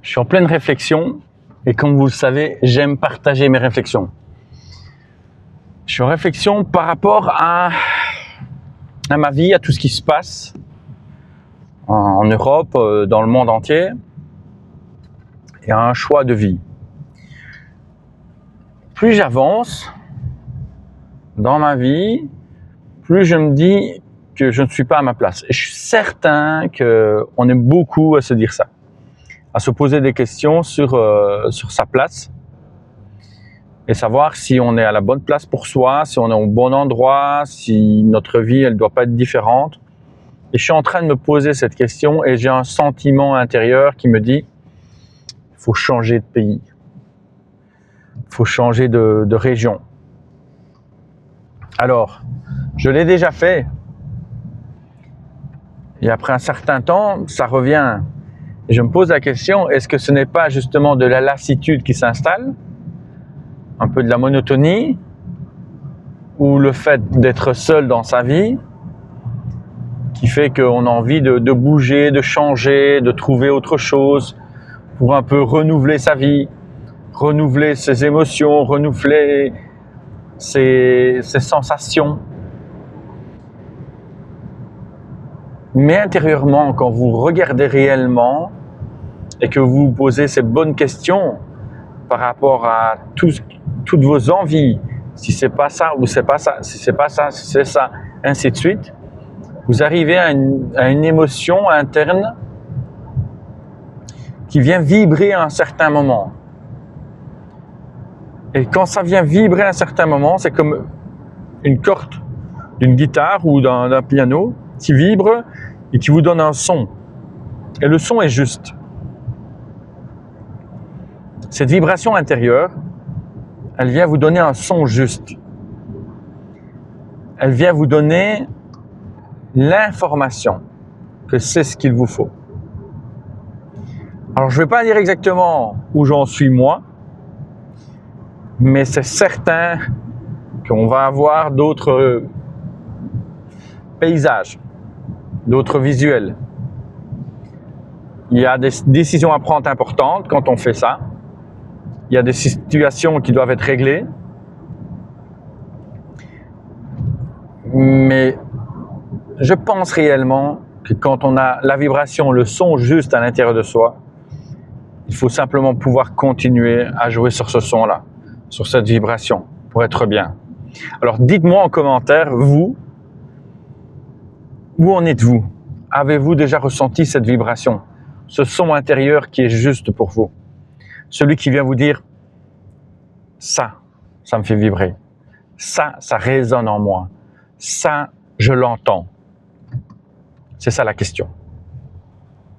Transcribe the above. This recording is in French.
Je suis en pleine réflexion et comme vous le savez, j'aime partager mes réflexions. Je suis en réflexion par rapport à ma vie, à tout ce qui se passe en Europe, dans le monde entier, et à un choix de vie. Plus j'avance dans ma vie, plus je me dis que je ne suis pas à ma place. Et je suis certain qu'on aime beaucoup à se dire ça, à se poser des questions sur sa place et savoir si on est à la bonne place pour soi, si on est au bon endroit, si notre vie elle doit pas être différente. Et je suis en train de me poser cette question et j'ai un sentiment intérieur qui me dit il faut changer de pays, il faut changer de région. Alors, je l'ai déjà fait et après un certain temps, ça revient. Et je me pose la question, est-ce que ce n'est pas justement de la lassitude qui s'installe, un peu de la monotonie, ou le fait d'être seul dans sa vie qui fait qu'on a envie de bouger, de changer, de trouver autre chose pour un peu renouveler sa vie, renouveler ses émotions, renouveler ses sensations. Mais intérieurement, quand vous regardez réellement et que vous vous posez ces bonnes questions par rapport à toutes vos envies, si c'est pas ça ou c'est pas ça, si c'est pas ça, si c'est ça, ainsi de suite, vous arrivez à une émotion interne qui vient vibrer à un certain moment. Et quand ça vient vibrer à un certain moment, c'est comme une corde d'une guitare ou d'un piano qui vibre et qui vous donne un son. Et le son est juste. Cette vibration intérieure, elle vient vous donner un son juste. Elle vient vous donner l'information que c'est ce qu'il vous faut. Alors, je ne vais pas dire exactement où j'en suis moi, mais c'est certain qu'on va avoir d'autres paysages, d'autres visuels. Il y a des décisions à prendre importantes quand on fait ça. Il y a des situations qui doivent être réglées. Mais je pense réellement que quand on a la vibration, le son juste à l'intérieur de soi, il faut simplement pouvoir continuer à jouer sur ce son-là, sur cette vibration, pour être bien. Alors dites-moi en commentaire, vous, où en êtes-vous? Avez-vous déjà ressenti cette vibration, ce son intérieur qui est juste pour vous? Celui qui vient vous dire, ça me fait vibrer. Ça résonne en moi. Ça, je l'entends. C'est ça la question.